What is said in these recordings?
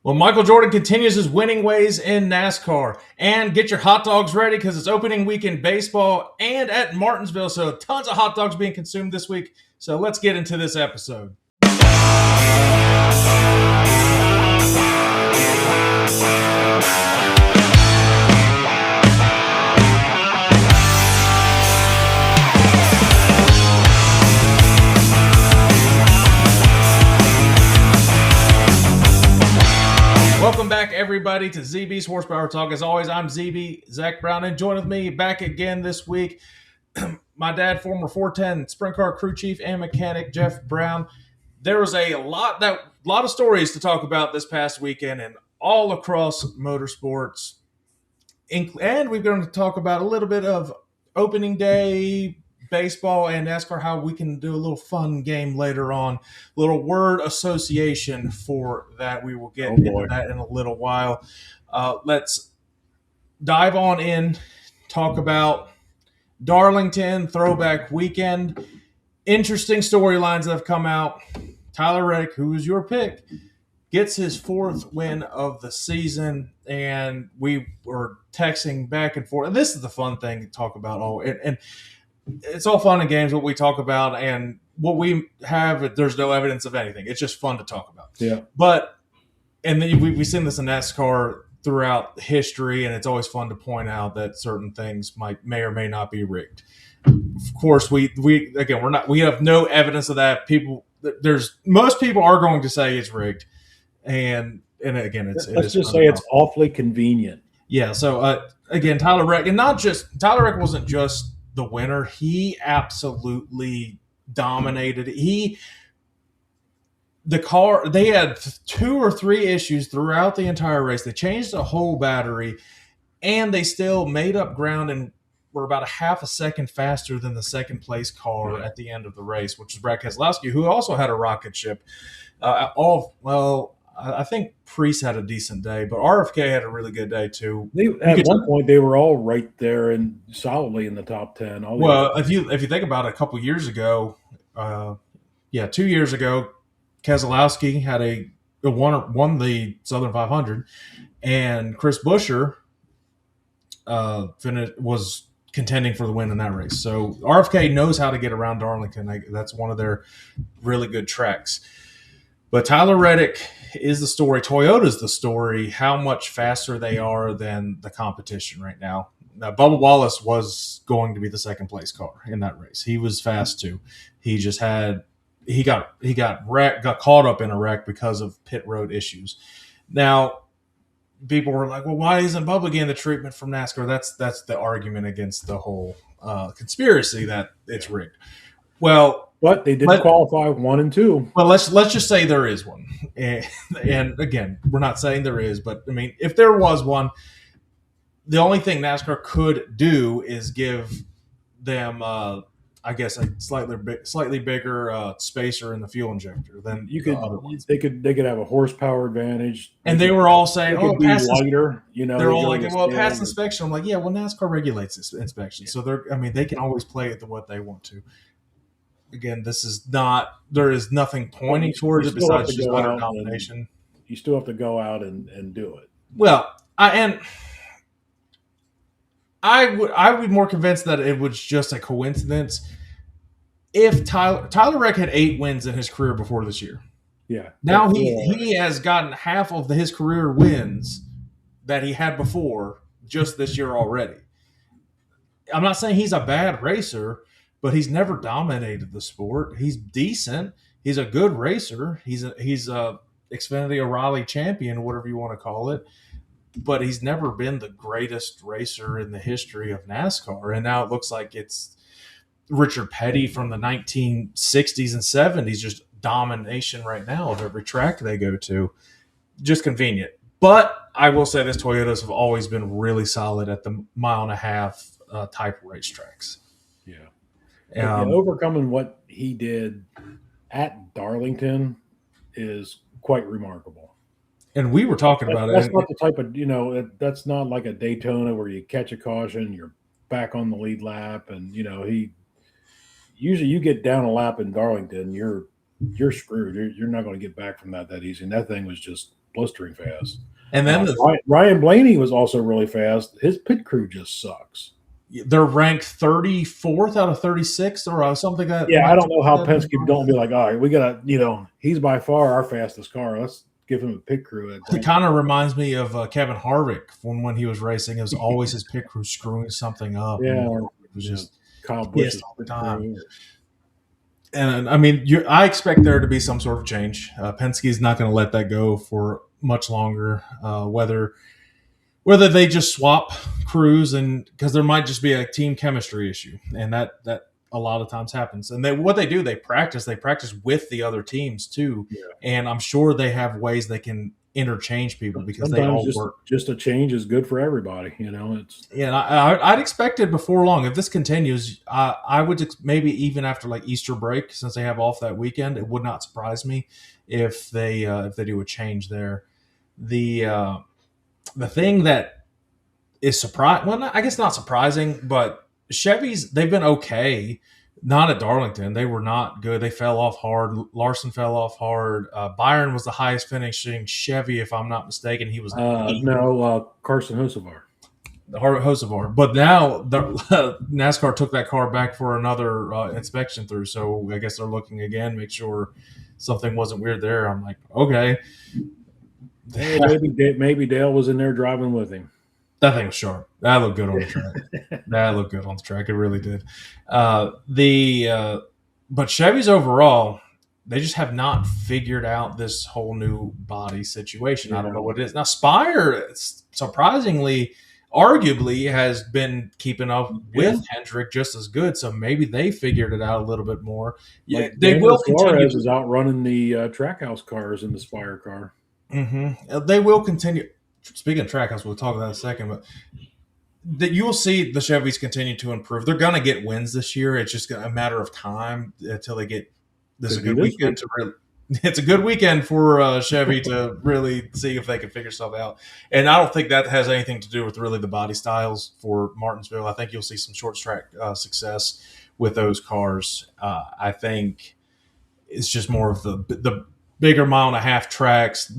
Well, Michael Jordan continues his winning ways in NASCAR. And get your hot dogs ready because it's opening week in baseball and at Martinsville. So tons of hot dogs being consumed this week. So let's get into this episode. Welcome back, everybody, to ZB's Horsepower Talk. As always, I'm ZB, Zach Brown, and join with me back again this week, my dad, former 410 sprint car crew chief and mechanic, Jeff Brown. There was a lot of stories to talk about this past weekend and all across motorsports. And we're going to talk about a little bit of opening day, baseball, and NASCAR, how we can do a little fun game later on. A little word association for that. We will get into that in a little while. Let's dive on in, talk about Darlington Throwback Weekend. Interesting storylines that have come out. Tyler Reddick, who was your pick, gets his fourth win of the season, and we were texting back and forth. And this is the fun thing to talk about. And it's all fun and games what we talk about, and what we have, there's no evidence of anything. It's just fun to talk about. Yeah. But, and then we've seen this in NASCAR throughout history, and it's always fun to point out that certain things may or may not be rigged. Of course, we have no evidence of that. Most people are going to say it's rigged. And again, let's just say it's awfully convenient. Yeah. So again, Tyler Reddick, and Tyler Reddick wasn't just the winner. He absolutely dominated. They had 2 or 3 issues throughout the entire race. They changed the whole battery, and they still made up ground and were about a half a second faster than the second place car at the end of the race, which is Brad Keselowski, who also had a rocket ship. I think Priest had a decent day, but RFK had a really good day too. At one point, they were all right there and solidly in the top 10. If you think about it, a couple years ago, 2 years ago, Keselowski had won the Southern 500, and Chris Buescher was contending for the win in that race. So RFK knows how to get around Darlington. That's one of their really good tracks. But Tyler Reddick is the story. Toyota's the story. How much faster they are than the competition right now. Now, Bubba Wallace was going to be the second place car in that race. He was fast too. He just got caught up in a wreck because of pit road issues. Now, people were like, "Well, why isn't Bubba getting the treatment from NASCAR?" That's the argument against the whole conspiracy that it's rigged. Well. But they did qualify 1 and 2. Well, let's just say there is one, and again, we're not saying there is, but I mean, if there was one, the only thing NASCAR could do is give them, I guess, a slightly bigger spacer in the fuel injector than other ones. They could have a horsepower advantage, and they were all saying, "Oh, pass lighter." They're all like, "Well, pass inspection." I'm like, "Yeah, well, NASCAR regulates this inspection, so they can always play it to what they want to." Again, there is nothing pointing towards it besides just utter domination. You still have to go out and do it. Well, I would be more convinced that it was just a coincidence if Tyler Reddick had 8 wins in his career before this year. Yeah. Now he has gotten half of his career wins that he had before just this year already. I'm not saying he's a bad racer, but he's never dominated the sport. He's decent. He's a good racer. He's a Xfinity O'Reilly champion, whatever you want to call it. But he's never been the greatest racer in the history of NASCAR. And now it looks like it's Richard Petty from the 1960s and 70s, just domination right now of every track they go to. Just convenient. But I will say this, Toyotas have always been really solid at the 1.5-mile type racetracks. Yeah. Overcoming what he did at Darlington is quite remarkable. And we were talking about that's not the type of, that's not like a Daytona where you catch a caution, you're back on the lead lap. And, usually you get down a lap in Darlington, you're screwed. You're not going to get back from that easy. And that thing was just blistering fast. And then Ryan Blaney was also really fast. His pit crew just sucks. they're ranked 34th out of 36 or something like that. Yeah, I don't know how Penske don't be like, all right, we got to, he's by far our fastest car. Let's give him a pit crew. It kind of reminds me of Kevin Harvick from when he was racing. It was always his pit crew screwing something up. Yeah, it was just Kyle Busch's all the time. And I mean, I expect there to be some sort of change. Penske's not going to let that go for much longer. Whether they just swap crews, and because there might just be a team chemistry issue, and that a lot of times happens. And what they do, they practice with the other tems too. Yeah. And I'm sure they have ways they can interchange people because sometimes they all work. Just a change is good for everybody. It's I'd expect it before long. If this continues, I would maybe even after like Easter break, since they have off that weekend, it would not surprise me if they do a change there. The thing that is surprising, well, I guess not surprising, but Chevys, they've been okay. Not at Darlington. They were not good. They fell off hard. Larson fell off hard. Byron was the highest finishing Chevy, if I'm not mistaken. He was Carson Hocevar. Hocevar. But now NASCAR took that car back for another inspection through. So I guess they're looking again, make sure something wasn't weird there. I'm like, okay. Hey, maybe Dale was in there driving with him. That thing was sharp. That looked good on the track. It really did. But Chevys overall, they just have not figured out this whole new body situation. Yeah. I don't know what it is. Now, Spire, surprisingly, arguably, has been keeping up with Hendrick just as good. So maybe they figured it out a little bit more. Yeah, they will continue. Suarez is outrunning the Trackhouse cars in the Spire car. Mm-hmm. They will continue. Speaking of Trackhouse, we'll talk about that in a second, but that you will see the Chevys continue to improve. They're going to get wins this year. It's just a matter of time until they get. This is a good weekend to really. It's a good weekend for Chevy to really see if they can figure stuff out. And I don't think that has anything to do with really the body styles for Martinsville. I think you'll see some short track success with those cars. I think it's just more of the bigger mile-and-a-half tracks,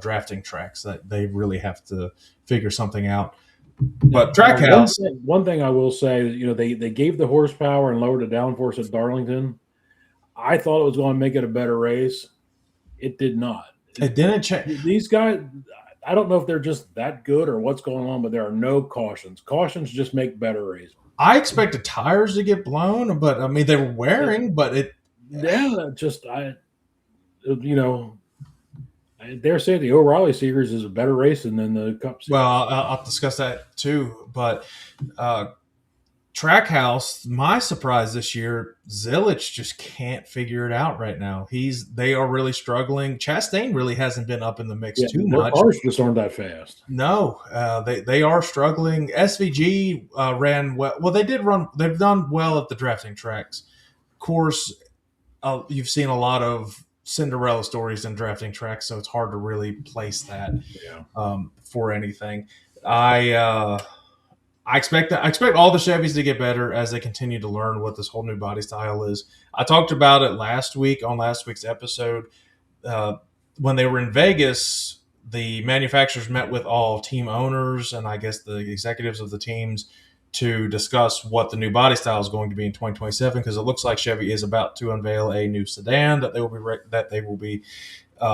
drafting tracks that they really have to figure something out. But Trackhouse, one thing I will say, they gave the horsepower and lowered the downforce at Darlington. I thought it was going to make it a better race. It did not. It didn't change. These guys, I don't know if they're just that good or what's going on, but there are no cautions. Cautions just make better races. I expected tires to get blown, but I mean they were wearing, but it. Yeah, they're saying the O'Reilly Series is a better race than the Cup Series. Well, I'll discuss that too. But Trackhouse, my surprise this year, Zilich just can't figure it out right now. They are really struggling. Chastain really hasn't been up in the mix too much. Cars just aren't that fast. No, they are struggling. SVG ran well. Well, they did run. They've done well at the drafting tracks. Of course, you've seen a lot of Cinderella stories in drafting tracks, so it's hard to really place that for anything. I expect all the Chevys to get better as they continue to learn what this whole new body style is. I talked about it last week on last week's episode. When they were in Vegas, the manufacturers met with all team owners and I guess the executives of the teams to discuss what the new body style is going to be in 2027, because it looks like Chevy is about to unveil a new sedan that they will be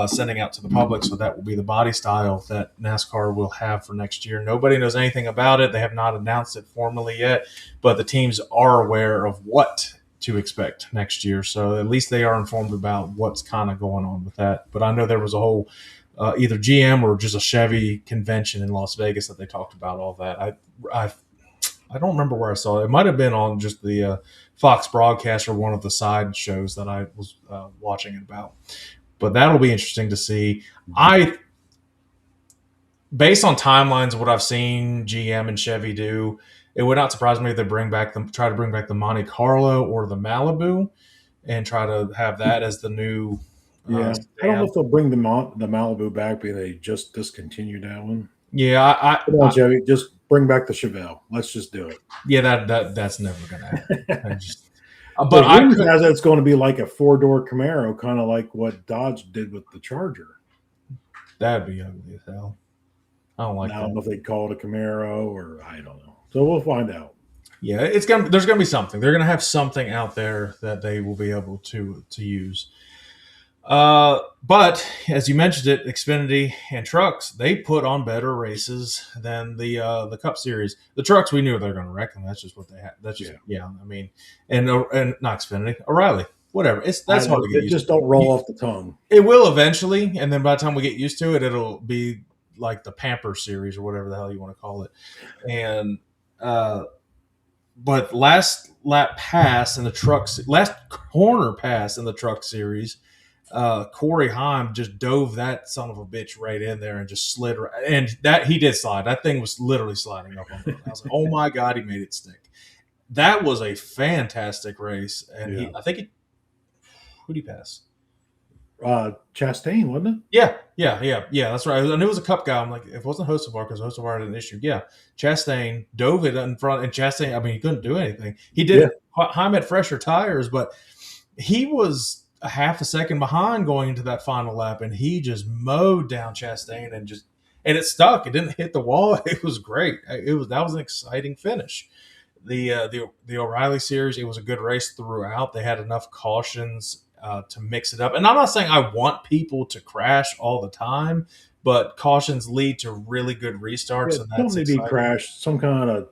sending out to the public. So that will be the body style that NASCAR will have for next year. Nobody knows anything about it. They have not announced it formally yet, but the teams are aware of what to expect next year. So at least they are informed about what's kind of going on with that. But I know there was a whole either GM or just a Chevy convention in Las Vegas that they talked about all that. I don't remember where I saw it. It might have been on just the Fox broadcast or one of the side shows that I was watching it about. But that'll be interesting to see. Based on timelines of what I've seen GM and Chevy do, it would not surprise me if they try to bring back the Monte Carlo or the Malibu and try to have that as the new. I don't know if they'll bring the Malibu back because they just discontinued that one. Yeah, come on, Chevy, just bring back the Chevelle. Let's just do it. Yeah, that's never going to happen. But it's going to be like a 4-door Camaro, kind of like what Dodge did with the Charger. That'd be ugly as hell. I don't like I don't that. know if they call it a Camaro or I don't know. So we'll find out. Yeah, there's gonna be something. They're gonna have something out there that they will be able to use. But as you mentioned it, Xfinity and trucks, they put on better races than the Cup Series. The trucks, we knew they were going to wreck them. That's just what they had. That's just yeah. I mean, and not Xfinity, O'Reilly, whatever. That's hard to get It used just to. don't roll off the tongue. It will eventually, and then by the time we get used to it, it'll be like the Pamper Series or whatever the hell you want to call it. And but last lap pass in the trucks, last corner pass in the truck series, Corey Heim just dove that son of a bitch right in there and just slid. And that he did slide. That thing was literally sliding up on the road. I was like, oh my God, he made it stick. That was a fantastic race. And I think who'd he pass? Chastain, wasn't it? Yeah. That's right. I knew it was a Cup guy. I'm like, it wasn't Hocevar because Hocevar had an issue. Yeah, Chastain dove it in front, and Chastain. I mean, he couldn't do anything. He did. Yeah. Heim had fresher tires, but he was a half a second behind going into that final lap, and he just mowed down Chastain and it stuck. It didn't hit the wall. It was great. That was an exciting finish. The O'Reilly series, it was a good race throughout. They had enough cautions to mix it up. And I'm not saying I want people to crash all the time, but cautions lead to really good restarts. Yeah, and that's don't be crashed, some kind of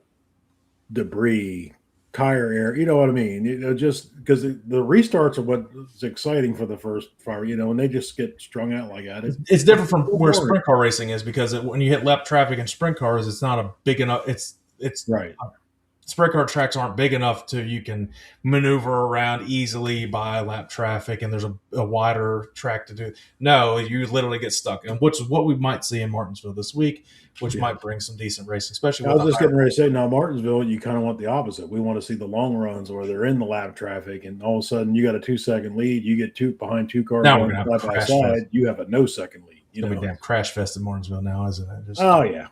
debris, tire air. You know what I mean? Just because the restarts are what's exciting for the first fire. When they just get strung out like that. It's different from where sprint car racing is because when you hit lap traffic in sprint cars, it's not a big enough. It's right. Sprint car tracks aren't big enough to you can maneuver around easily by lap traffic, and there's a wider track to do. No, you literally get stuck, and which is what we might see in Martinsville this week, which might bring some decent racing, especially. I was just getting ready to say, now Martinsville, you kind of want the opposite. We want to see the long runs where they're in the lap traffic, and all of a sudden you got a 2-second lead. You get behind two cars now side by side. You have a no second lead. It's gonna be damn crash fest in Martinsville now, isn't it? Yeah.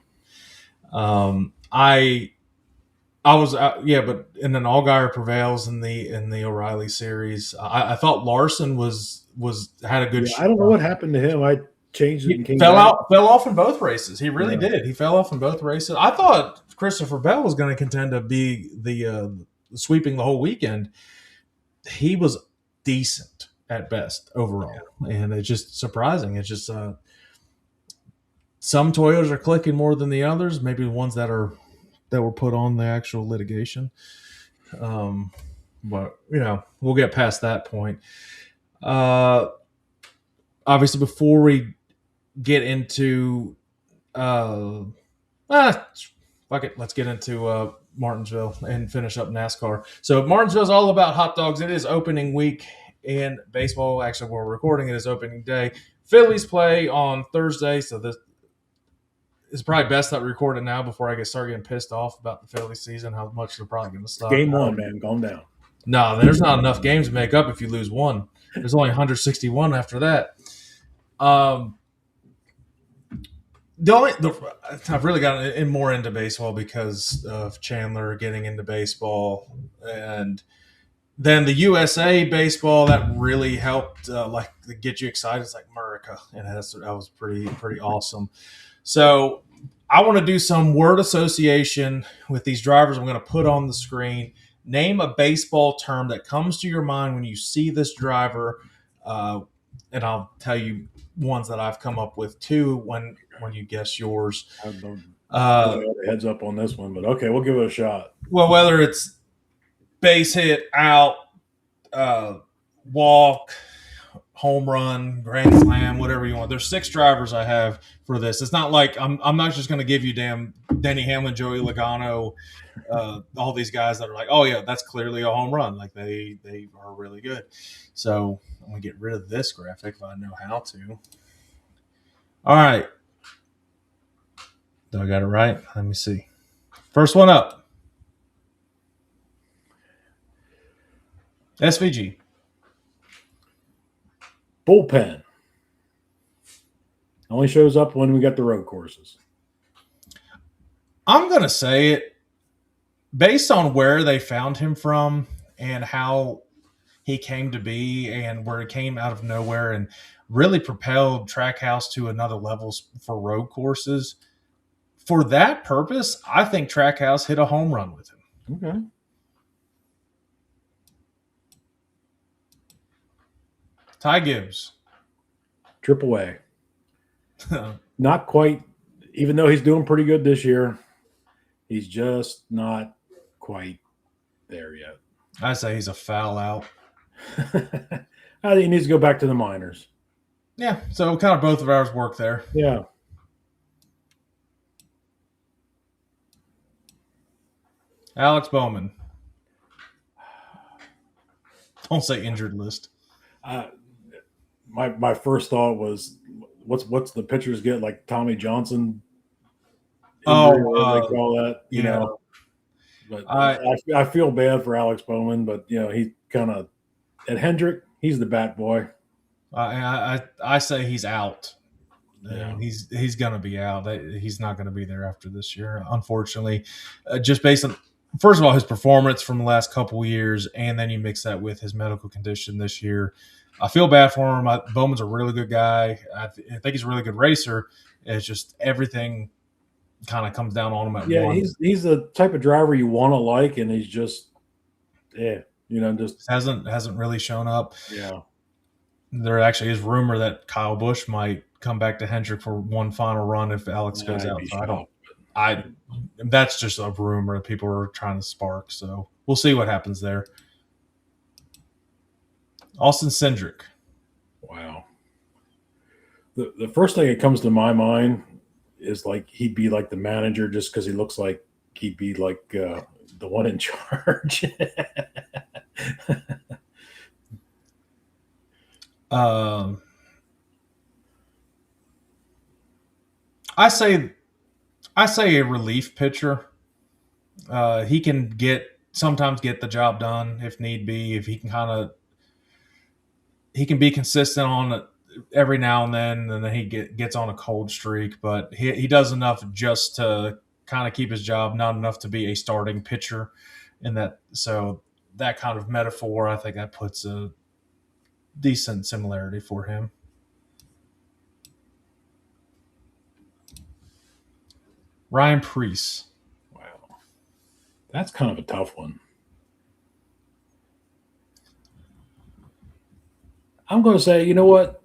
I was but and then Allgaier prevails in the O'Reilly series. I thought Larson had a good. I don't know what happened to him. I changed it and came fell off in both races. He really did. He fell off in both races. I thought Christopher Bell was going to contend to be the sweeping the whole weekend. He was decent at best overall, and it's just surprising. It's just some Toyotas are clicking more than the others. Maybe the ones that were put on the actual litigation. But we'll get past that point. Obviously, before we get into fuck it, let's get into Martinsville and finish up NASCAR. So Martinsville is all about hot dogs. It is opening week in baseball. Actually, we're recording it is opening day. Phillies play on Thursday, so this it's probably best that we record it now before I start getting pissed off about the Phillies season, how much they're probably going to stop. Game one, man. Calm down. No, there's not enough games to make up if you lose one. There's only 161 after that. I've really gotten in more into baseball because of Chandler getting into baseball. And then the USA baseball, that really helped get you excited. It's like America. And that was pretty awesome. So I want to do some word association with these drivers I'm going to put on the screen. Name a baseball term that comes to your mind when you see this driver, and I'll tell you ones that I've come up with too when you guess yours. I don't heads up on this one, but okay, we'll give it a shot. Well, whether it's base hit, out, walk, home run, grand slam, whatever you want. There's 6 drivers I have for this. It's not like I'm not just going to give you damn Denny Hamlin, Joey Logano, all these guys that are like, oh yeah, that's clearly a home run. Like they are really good. So I'm going to get rid of this graphic if I know how to. All right. Do I got it right? Let me see. First one up. SVG. Bullpen. Only shows up when we got the road courses. I'm going to say it based on where they found him from and how he came to be and where it came out of nowhere and really propelled Trackhouse to another level for road courses. For that purpose, I think Trackhouse hit a home run with him. Okay. Ty Gibbs. Triple A. Not quite, even though he's doing pretty good this year, he's just not quite there yet. I say he's a foul out. I think he needs to go back to the minors. Yeah, so kind of both of ours work there. Yeah. Alex Bowman. Don't say injured list. My first thought was, what's the pitchers get, like Tommy Johnson? Injury, they call that, you know. But I feel bad for Alex Bowman, but he kind of at Hendrick, he's the bat boy. I say he's out. Yeah. He's going to be out. He's not going to be there after this year, unfortunately. Just based on, first of all, his performance from the last couple of years, and then you mix that with his medical condition this year. I feel bad for him. Bowman's a really good guy. I think he's a really good racer. It's just everything kind of comes down on him at once. He's the type of driver you want to like, and he's just, just hasn't really shown up. Yeah. There actually is rumor that Kyle Busch might come back to Hendrick for one final run if Alex goes out. So that's just a rumor that people are trying to spark. So we'll see what happens there. Austin Cindric. Wow. The first thing that comes to my mind is like he'd be like the manager just because he looks like he'd be like the one in charge. I say a relief pitcher. He can sometimes get the job done if need be. If he can he can be consistent on it every now and then he gets on a cold streak. But he does enough just to kind of keep his job, not enough to be a starting pitcher. So that kind of metaphor, I think that puts a decent similarity for him. Ryan Preece. Wow. That's kind of a tough one. I'm going to say, you know what?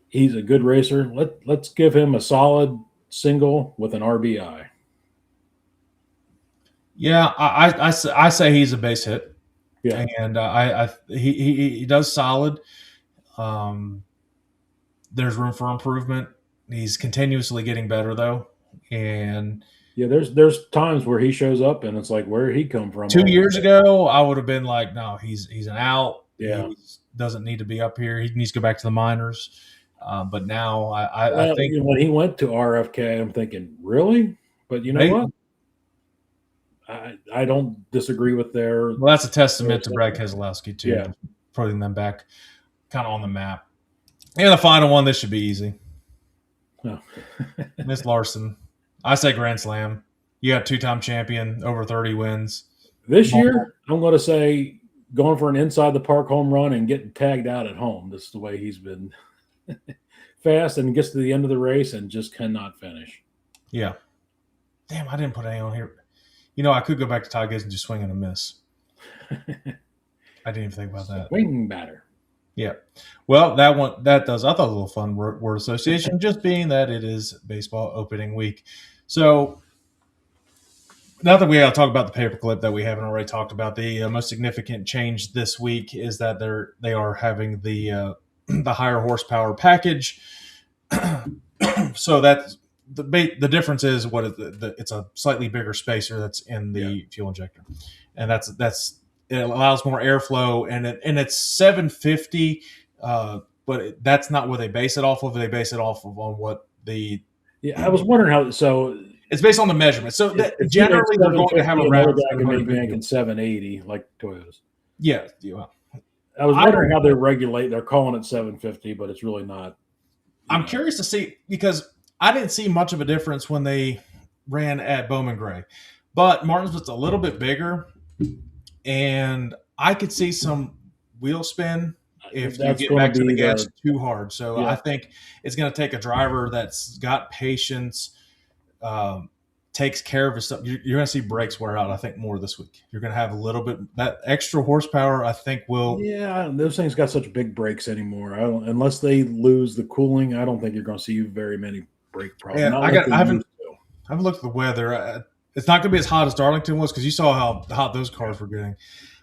He's a good racer. Let's give him a solid single with an RBI. Yeah, I say he's a base hit. Yeah, and he does solid. There's room for improvement. He's continuously getting better though, and yeah, there's times where he shows up and it's like, where did he come from? 2 years ago, I would have been like, no, he's an out. Yeah, he doesn't need to be up here. He needs to go back to the minors. But now I think when he went to RFK, I'm thinking, really? But you know what? I don't disagree with their. Well, that's a testament to Brad Keselowski too, putting them back kind of on the map. And the final one, this should be easy. Oh. Miss Larson. I say Grand Slam. You got two-time champion, over 30 wins. This year, I'm going to say going for an inside the park home run and getting tagged out at home. This is the way he's been fast and gets to the end of the race and just cannot finish. Yeah. Damn, I didn't put any on here. I could go back to Ty Gibbs and just swing and a miss. I didn't even think about that. Swing batter. Yeah. Well, that does. I thought a little fun word association, just being that it is baseball opening week. So now that we got to talk about the paperclip that we haven't already talked about, the most significant change this week is that they are having the higher horsepower package. So that's the difference is it's a slightly bigger spacer that's in the fuel injector, and that's it allows more airflow, and it's 750, but that's not what they base it off of. They base it off of on what the I was wondering how. So it's based on the measurement. So generally they're going to have a round making 780 like Toyotas. Yeah, well, I was wondering how they regulate. They're calling it 750, but it's really not. I'm curious to see, because I didn't see much of a difference when they ran at Bowman Gray, but Martinsville's a little bit bigger, and I could see some wheel spin if you That's get going to back to the be gas too hard. So I yeah. think it's going to take a driver that's got patience, takes care of his stuff. You're going to see brakes wear out, I think, more this week. You're going to have a little bit that extra horsepower, I think, will. Yeah, those things got such big brakes anymore. I don't, unless they lose the cooling, I don't think you're going to see very many brake problems. Yeah, Not like they I used to. haven't looked at the weather. It's not going to be as hot as Darlington was because you saw how hot those cars were getting.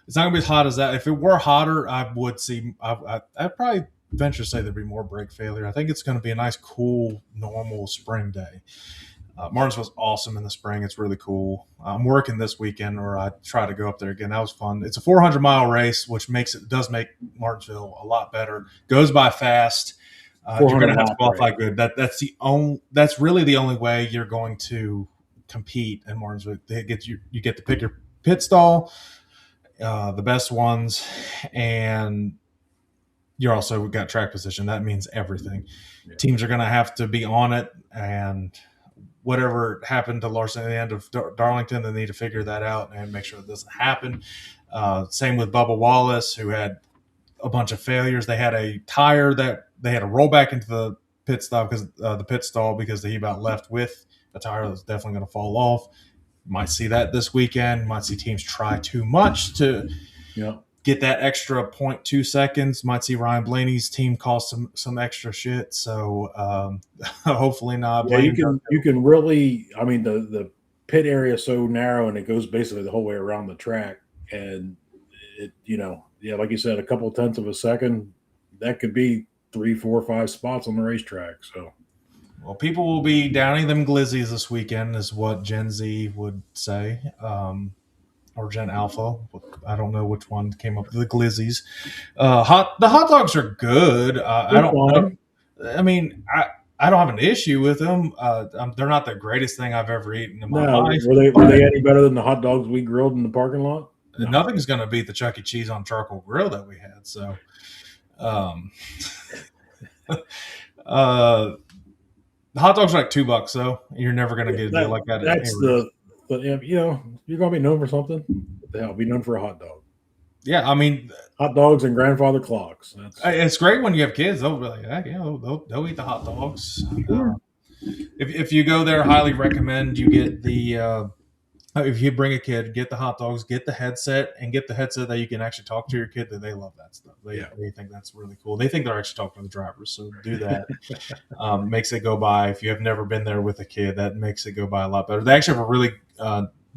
It's not going to be as hot as that. If it were hotter, I would see. I'd probably venture to say there'd be more brake failure. I think it's going to be a nice, cool, normal spring day. Martinsville's awesome in the spring. It's really cool. I'm working this weekend, or I try to go up there again. That was fun. It's a 400-mile race, which does make Martinsville a lot better. Goes by fast. You're going to have to qualify good. That's really the only way you're going to compete in Martinsville. You get to pick your pit stall, the best ones, and you're also got track position. That means everything. Yeah. Teams are going to have to be on it, and whatever happened to Larson at the end of Darlington, they need to figure that out and make sure it doesn't happen. Same with Bubba Wallace, who had a bunch of failures. They had a tire that they had to roll back into the pit stop because he about left with a tire that's definitely going to fall off. Might see that this weekend. Might see teams try too much to get that extra 0.2 seconds. Might see Ryan Blaney's team cause some extra shit. So hopefully not. Yeah, you can really. I mean, the pit area is so narrow, and it goes basically the whole way around the track, and it like you said, a couple of tenths of a second, that could be 3, 4, 5 spots on the racetrack. So, well, people will be downing them glizzies this weekend, is what Gen Z would say, or Gen Alpha. I don't know which one came up with the glizzies. The hot dogs are good. I don't have an issue with them. They're not the greatest thing I've ever eaten in my life. Were they any better than the hot dogs we grilled in the parking lot? No. Nothing's going to beat the Chuck E. Cheese on charcoal grill that we had. So, the hot dogs are like $2 though. You're never going to get a deal like that. That's you're going to be known for something. What the hell, be known for a hot dog. Yeah, I mean, hot dogs and grandfather clocks. It's great when you have kids. They'll be like, they'll eat the hot dogs. Sure. If you go there, highly recommend you get the. If you bring a kid, get the hot dogs, get the headset, and get the headset that you can actually talk to your kid. That they love that stuff. They think that's really cool. They think they're actually talking to the drivers. So do that. Makes it go by. If you have never been there with a kid, that makes it go by a lot better. They actually have a really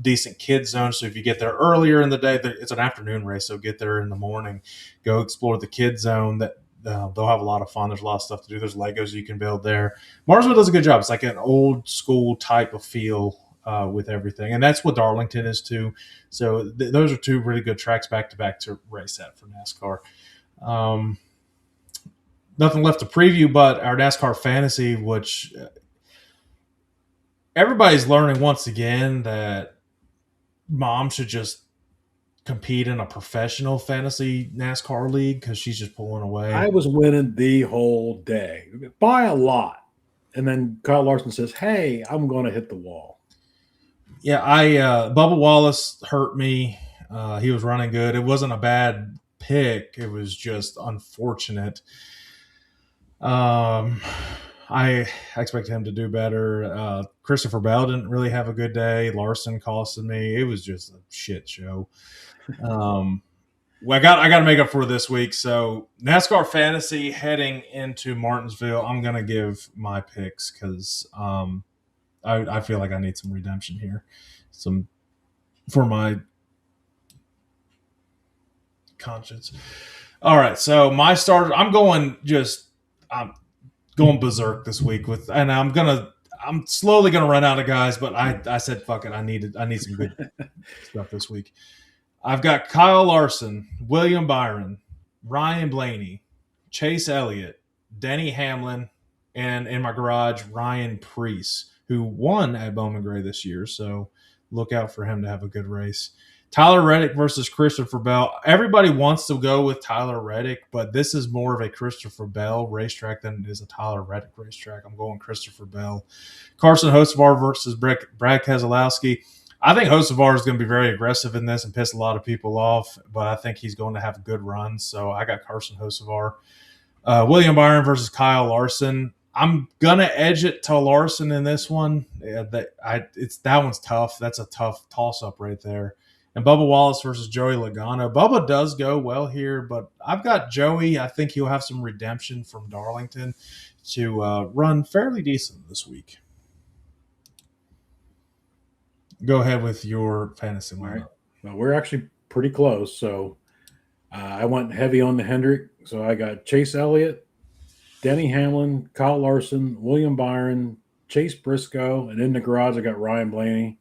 decent kids zone. So if you get there earlier in the day, it's an afternoon race. So get there in the morning, go explore the kids zone. That they'll have a lot of fun. There's a lot of stuff to do. There's Legos you can build there. Martinsville does a good job. It's like an old school type of feel. With everything, and that's what Darlington is too. So those are two really good tracks back to back to race at for NASCAR. Nothing left to preview, but our NASCAR fantasy, which everybody's learning once again that mom should just compete in a professional fantasy NASCAR league because she's just pulling away. I was winning the whole day by a lot, and then Kyle Larson says, "Hey, I'm going to hit the wall." Yeah, Bubba Wallace hurt me. He was running good. It wasn't a bad pick. It was just unfortunate. I expect him to do better. Christopher Bell didn't really have a good day. Larson costed me. It was just a shit show. Well, I got to make up for this week. So NASCAR fantasy heading into Martinsville, I'm going to give my picks because I feel like I need some redemption here, for my conscience. All right, so my starter, I'm going berserk this week and I'm slowly gonna run out of guys, but I said fuck it, I need some good stuff this week. I've got Kyle Larson, William Byron, Ryan Blaney, Chase Elliott, Denny Hamlin, and in my garage, Ryan Preece, who won at Bowman Gray this year. So look out for him to have a good race. Tyler Reddick versus Christopher Bell. Everybody wants to go with Tyler Reddick, but this is more of a Christopher Bell racetrack than it is a Tyler Reddick racetrack. I'm going Christopher Bell. Carson Hocevar versus Brad Keselowski. I think Hocevar is going to be very aggressive in this and piss a lot of people off, but I think he's going to have a good run. So I got Carson Hocevar. William Byron versus Kyle Larson. I'm gonna edge it to Larson in this one. Yeah, that one's tough. That's a tough toss up right there. And Bubba Wallace versus Joey Logano. Bubba does go well here, but I've got Joey. I think he'll have some redemption from Darlington to run fairly decent this week. Go ahead with your fantasy lineup. Right. Well, we're actually pretty close. So I went heavy on the Hendrick. So I got Chase Elliott, Denny Hamlin, Kyle Larson, William Byron, Chase Briscoe, and in the garage I got Ryan Blaney.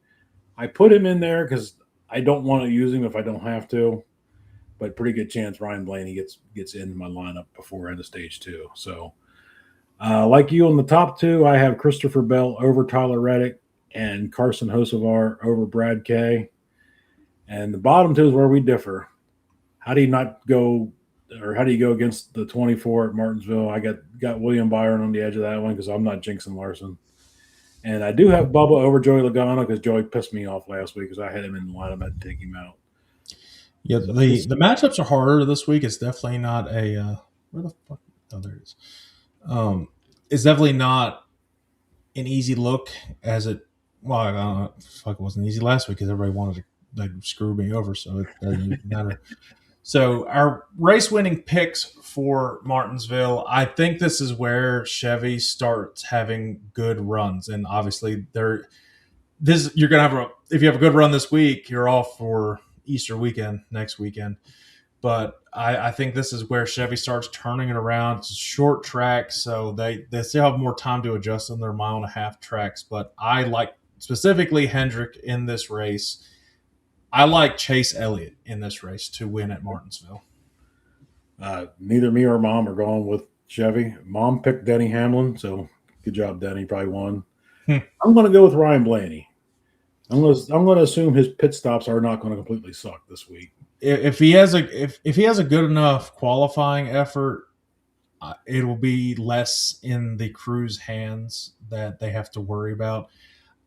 I put him in there because I don't want to use him if I don't have to, but pretty good chance Ryan Blaney gets in my lineup before end of stage 2. So, like you on the top 2, I have Christopher Bell over Tyler Reddick and Carson Hocevar over Brad Kay. And the bottom 2 is where we differ. How do you go against the 24 at Martinsville? I got William Byron on the edge of that one because I'm not jinxing Larson. And I do have Bubba over Joey Logano because Joey pissed me off last week because I had him in the lineup. I had to take him out. Yeah, the matchups are harder this week. It's definitely not a where the fuck? Oh, there it is. It's definitely not an easy look as it. Well, it wasn't easy last week because everybody wanted to screw me over, so it doesn't matter. So our race winning picks for Martinsville, I think this is where Chevy starts having good runs, and obviously you're gonna if you have a good run this week, you're off for Easter weekend next weekend. But I think this is where Chevy starts turning it around. It's a short track, so they still have more time to adjust on their 1.5-mile tracks. But I like specifically Hendrick in this race. I like Chase Elliott in this race to win at Martinsville. Neither me or Mom are going with Chevy. Mom picked Denny Hamlin, so good job, Denny. Probably won. I'm going to go with Ryan Blaney. I'm going to assume his pit stops are not going to completely suck this week. If he has a good enough qualifying effort, it will be less in the crew's hands that they have to worry about.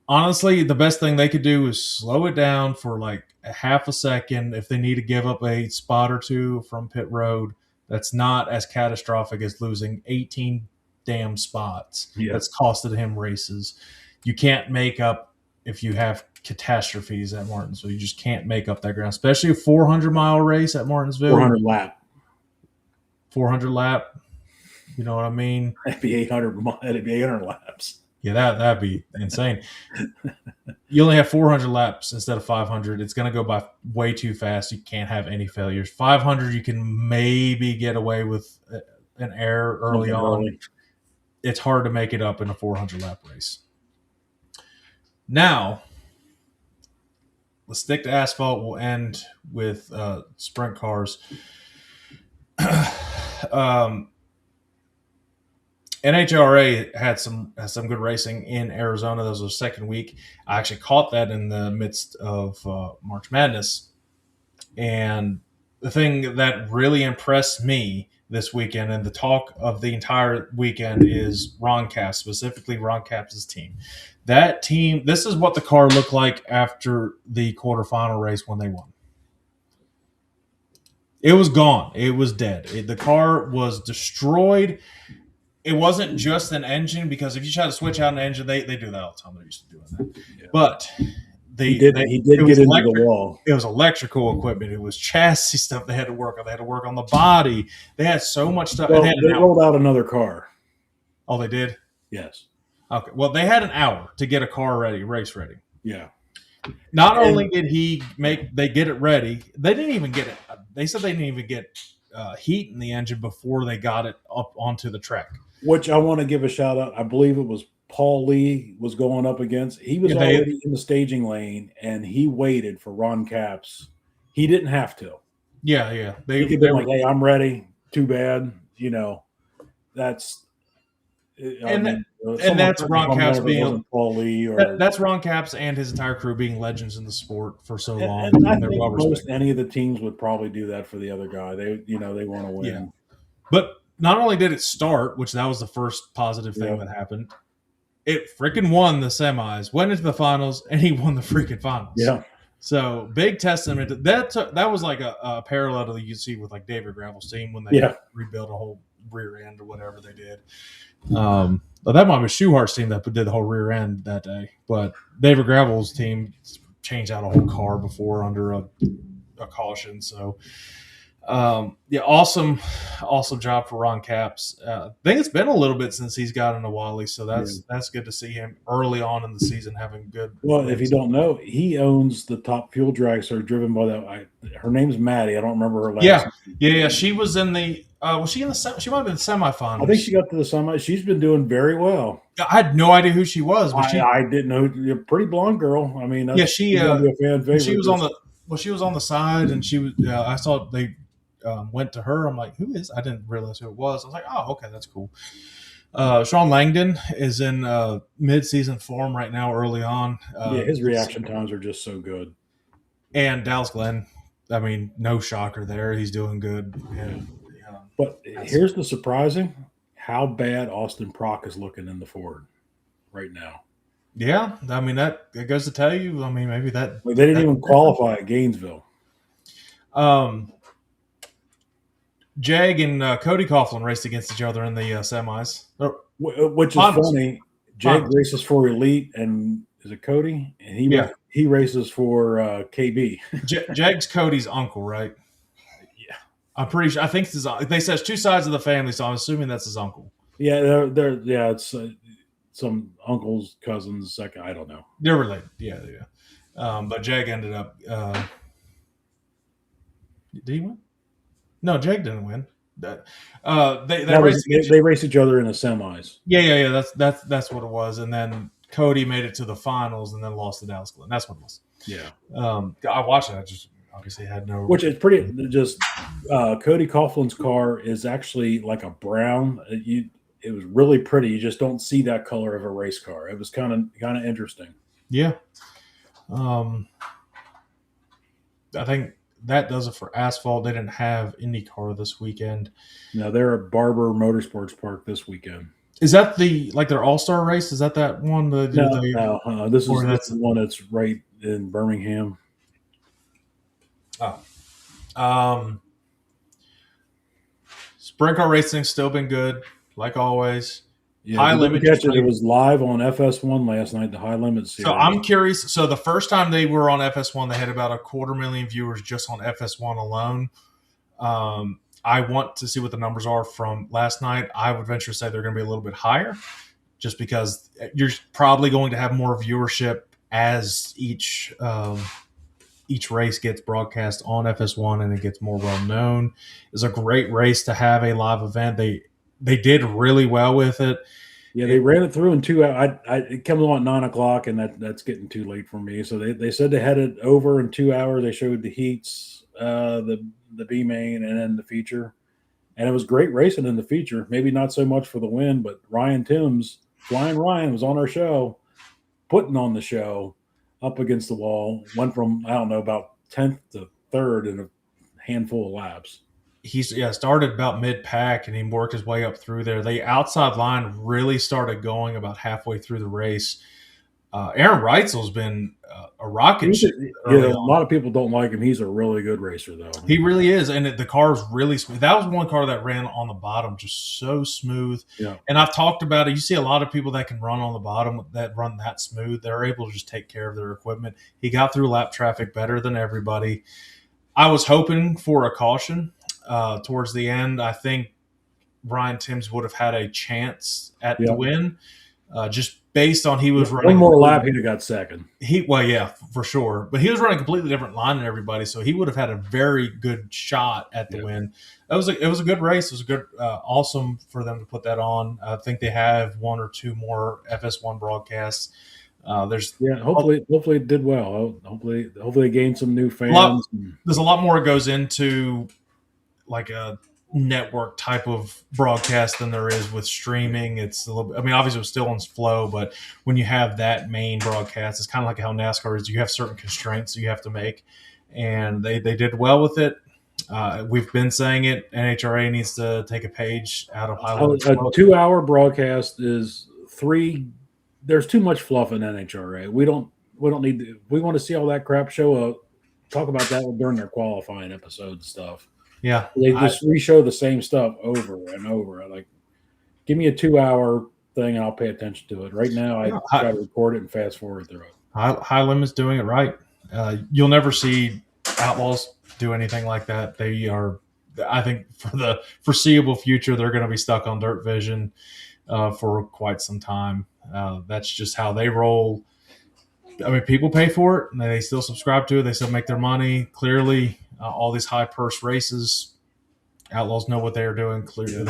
Honestly, the best thing they could do is slow it down for like a half a second if they need to give up a spot or two from pit road. That's not as catastrophic as losing 18 damn spots. Yeah. That's costed him races. You can't make up if you have catastrophes at Martinsville. You just can't make up that ground, especially a 400-mile race at Martinsville. 400 lap. 400 lap. You know what I mean? That'd be 800. That'd be 800 laps. Yeah, that'd be insane. You only have 400 laps instead of 500. It's going to go by way too fast. You can't have any failures. 500, you can maybe get away with an error early on. It's hard to make it up in a 400-lap race. Now, let's stick to asphalt. We'll end with sprint cars. NHRA had some good racing in Arizona. That was their second week. I actually caught that in the midst of March Madness. And the thing that really impressed me this weekend and the talk of the entire weekend is Ron Capps, specifically Ron Capps' team. That team, this is what the car looked like after the quarterfinal race when they won. It was gone. It was dead. The car was destroyed. It wasn't just an engine, because if you try to switch out an engine, they do that all the time. They're used to doing that. Yeah. But he did get into the wall. It was electrical equipment. It was chassis stuff they had to work on. They had to work on the body. They had so much stuff. Well, they rolled out another car. Oh, they did? Yes. Okay. Well, they had an hour to get a car ready, race ready. Yeah. Not only did they get it ready, they didn't even get it. They said they didn't even get heat in the engine before they got it up onto the track. Which I want to give a shout out. I believe it was Paul Lee was going up against. He was already in the staging lane, and he waited for Ron Capps. He didn't have to. Yeah. They could be like, "Hey, I'm ready." Too bad, that's. That's Ron Capps being Paul Lee, or that's Ron Capps and his entire crew being legends in the sport for so long. And I think most any of the teams would probably do that for the other guy. They want to win. Yeah. But not only did it start, which that was the first positive thing that happened, it freaking won the semis, went into the finals, and he won the freaking finals. Yeah. So big testament to that. That was like a parallel to you see with like David Gravel's team when they rebuilt a whole rear end or whatever they did. But that might be Schuhart's team that did the whole rear end that day. But David Gravel's team changed out a whole car before under a caution. So yeah, awesome job for Ron Capps. I think it's been a little bit since he's gotten a Wally, so that's good to see him early on in the season having good. Well, if you don't know, he owns the top fuel dragster driven by that. Her name's Maddie. I don't remember her last name. Yeah. She was in the. Was she in the? She might have been the semifinals. I think she got to the semi. She's been doing very well. I had no idea who she was, but I didn't know. A pretty blonde girl. I mean, she was on the. Well, she was on the side, and she was. I saw they went to her. I'm like, who is? I didn't realize who it was. I was like, oh, okay, that's cool. Sean Langdon is in mid-season form right now, early on. His reaction times are just so good. And Dallas Glenn, I mean, no shocker there. He's doing good. But here's the surprising: how bad Austin Prock is looking in the Ford right now. Yeah, I mean that goes to tell you. I mean, maybe that they didn't even qualify at Gainesville. Jag and Cody Coughlin raced against each other in the semis, which is funny. Jag races for Elite, and is it Cody? And he races for KB. Jag's Cody's uncle, right? Yeah, I'm pretty sure. I think they said it's two sides of the family, so I'm assuming that's his uncle. Yeah, it's some uncles, cousins, second. I don't know. They're related. Yeah. But Jag ended up. Did he win? No, Jag didn't win. They raced each other in the semis. Yeah. That's what it was. And then Cody made it to the finals and then lost to Dallas Glenn. That's what it was. Yeah. I watched it. I just obviously had no. Which is pretty. Just Cody Coughlin's car is actually like a brown. It was really pretty. You just don't see that color of a race car. It was kind of interesting. Yeah. I think that does it for asphalt. They didn't have IndyCar this weekend. No, they're at Barber Motorsports Park this weekend. Is that their All-Star race? Is that one? No. This is the one that's right in Birmingham. Oh. Sprint car racing's still been good, like always. Yeah, High Limit. It was live on FS1 last night, the High Limit series. So I'm curious. So the first time they were on FS1, they had about 250,000 viewers just on FS1 alone. I want to see what the numbers are from last night. I would venture to say they're going to be a little bit higher, just because you're probably going to have more viewership as each race gets broadcast on FS1 and it gets more well known. It's a great race to have a live event. They did really well with it. Yeah, they ran it through in 2 hours. It comes on at 9:00, and that's getting too late for me. So they said they had it over in 2 hours. They showed the heats, the B main, and then the feature, and it was great racing in the feature. Maybe not so much for the win, but Ryan Timms, Flying Ryan, was on our show, putting on the show, up against the wall. Went from about 10th to 3rd in a handful of laps. He started about mid-pack, and he worked his way up through there. The outside line really started going about halfway through the race. Aaron Reitzel's been a rocket ship. A lot of people don't like him. He's a really good racer, though. He really is, and the car's really smooth. That was one car that ran on the bottom just so smooth. Yeah. And I've talked about it. You see a lot of people that can run on the bottom that run that smooth. They're able to just take care of their equipment. He got through lap traffic better than everybody. I was hoping for a caution. Towards the end, I think Ryan Timms would have had a chance at the win, just based on he was running one more lap. He'd have got second. For sure. But he was running a completely different line than everybody, so he would have had a very good shot at the win. It was a good race. It was a good, awesome for them to put that on. I think they have one or two more FS1 broadcasts. Hopefully it did well. Hopefully they gained some new fans. There's a lot more that goes into like a network type of broadcast than there is with streaming. It's a little, obviously it was still on flow, but when you have that main broadcast, it's kind of like how NASCAR is. You have certain constraints you have to make, and they did well with it. We've been saying it. NHRA needs to take a page out of High Limit. A 2 hour broadcast is 3 there's too much fluff in NHRA. We don't need to. We want to see all that crap show up. Talk about that during their qualifying episode and stuff. Yeah, They just re-show the same stuff over and over. Like, give me a 2-hour thing and I'll pay attention to it. Right now, I try to record it and fast forward through it. High Limit's doing it right. You'll never see Outlaws do anything like that. They are, I think, for the foreseeable future, they're going to be stuck on Dirt Vision for quite some time. That's just how they roll. I mean, people pay for it, and they still subscribe to it. They still make their money. Clearly, all these high purse races, Outlaws know what they're doing. Clearly,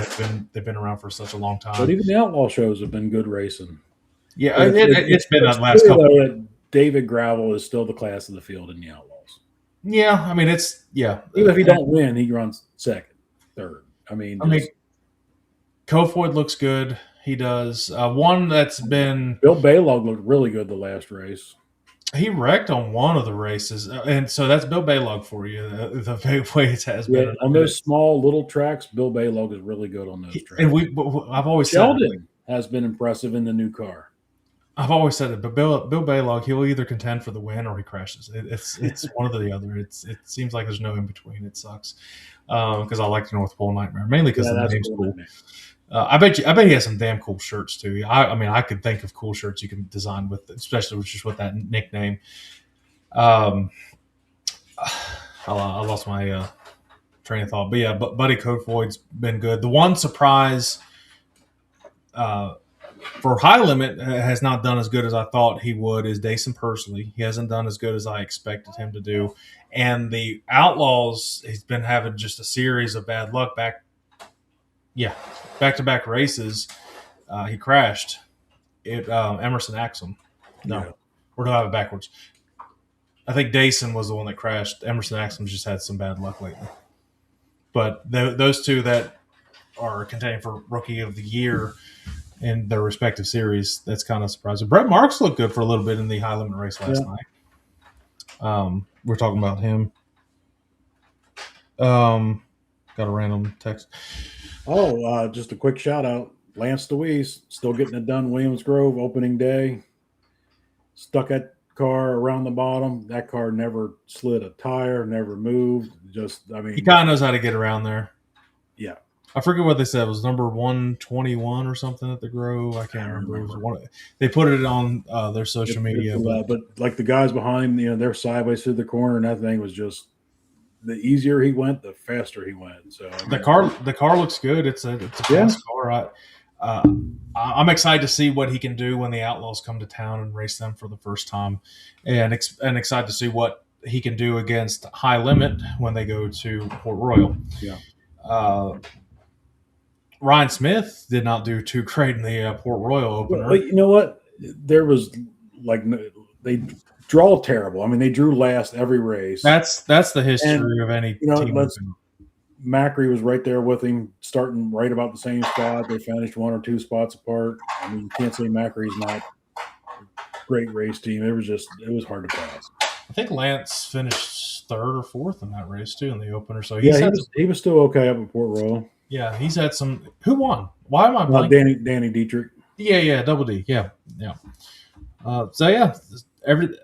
they've been around for such a long time. But even the Outlaw shows have been good racing. Yeah, it's been that last couple. David Gravel is still the class of the field in the Outlaws. Yeah, I mean even if he don't win, he runs second, third. I mean, Kofoid looks good. He does. One that's been Bill Baylog looked really good the last race. He wrecked on one of the races, and so that's Bill Baylog for you. The big way it has been on those small little tracks. Bill Baylog is really good on those tracks. And I've always Sheldon has been impressive in the new car. I've always said it, but Bill Baylog, he'll either contend for the win or he crashes. It's one or the other. It seems like there's no in between. It sucks because I like the North Pole Nightmare mainly because the name's cool. I bet he has some damn cool shirts too. I mean, I could think of cool shirts you can design with, especially just with that nickname. I lost my train of thought, but yeah, Buddy Kofoid's been good. The one surprise for High Limit has not done as good as I thought he would is Dason Pursley. He hasn't done as good as I expected him to do. And the Outlaws, he's been having just a series of bad luck back-to-back races. He crashed. Emerson Axum. No, we're going to have it backwards. I think Dason was the one that crashed. Emerson Axum's just had some bad luck lately. But those two that are contending for Rookie of the Year in their respective series, that's kind of surprising. Brett Marks looked good for a little bit in the High Limit race last night. We're talking about him. Got a random text. Just a quick shout out. Lance DeWeese still getting it done. Williams Grove opening day. Stuck that car around the bottom. That car never slid a tire, never moved. He kind of knows how to get around there. Yeah. I forget what they said. It was number 121 or something at the Grove. I can't remember. It was they put it on their social media. But like the guys behind him, they're sideways through the corner, and that thing was just the easier he went, the faster he went. So the car looks good. It's a fast car. I'm excited to see what he can do when the Outlaws come to town and race them for the first time, and excited to see what he can do against High Limit when they go to Port Royal. Yeah. Ryan Smith did not do too great in the Port Royal opener. But you know what? There was they draw terrible. I mean, they drew last every race. That's the history of any team. Macri was right there with him, starting right about the same spot. They finished 1 or 2 spots apart. I mean, you can't say Macri's not a great race team. It was hard to pass. I think Lance finished 3rd or 4th in that race too in the opener. So he was still okay up at Port Royal. Yeah, he's had some. Who won? Why am I blanking? Danny Dietrich. Yeah, Double D. Yeah. Every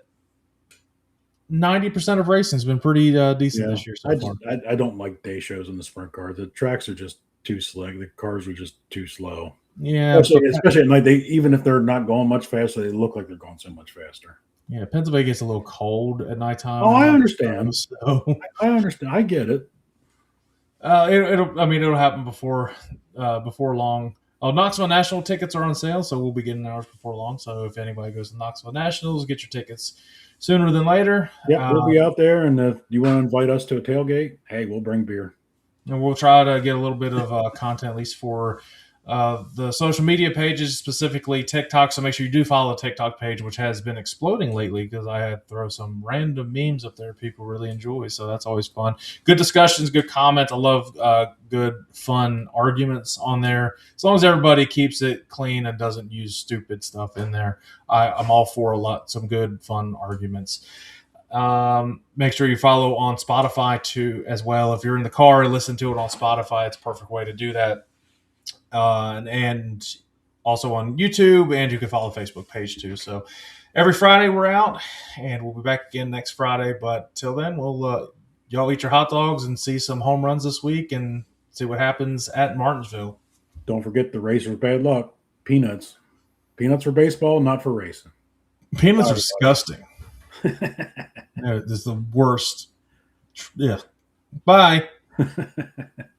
90% of racing has been pretty decent this year so far. I don't like day shows in the sprint car. The tracks are just too slick. The cars are just too slow. Yeah, especially at night. Even if they're not going much faster, they look like they're going so much faster. Yeah, Pennsylvania gets a little cold at nighttime. Oh, I understand. I understand. I get it. It'll happen before long. Knoxville National tickets are on sale, so we'll be getting ours before long. So if anybody goes to Knoxville Nationals, get your tickets sooner than later. Yeah, we'll be out there, and if you want to invite us to a tailgate, hey, we'll bring beer. And we'll try to get a little bit of content, at least for the social media pages, specifically TikTok. So make sure you do follow the TikTok page, which has been exploding lately because I had throw some random memes up there people really enjoy. So that's always fun. Good discussions, good comments. I love good, fun arguments on there. As long as everybody keeps it clean and doesn't use stupid stuff in there, I'm all for some good, fun arguments. Make sure you follow on Spotify too as well. If you're in the car, listen to it on Spotify. It's a perfect way to do that. And also on YouTube, and you can follow the Facebook page too. So every Friday we're out, and we'll be back again next Friday. But till then, we'll y'all eat your hot dogs and see some home runs this week and see what happens at Martinsville. Don't forget the racers' bad luck. Peanuts. Peanuts for baseball, not for racing. Peanuts are disgusting. It's the worst. Yeah. Bye.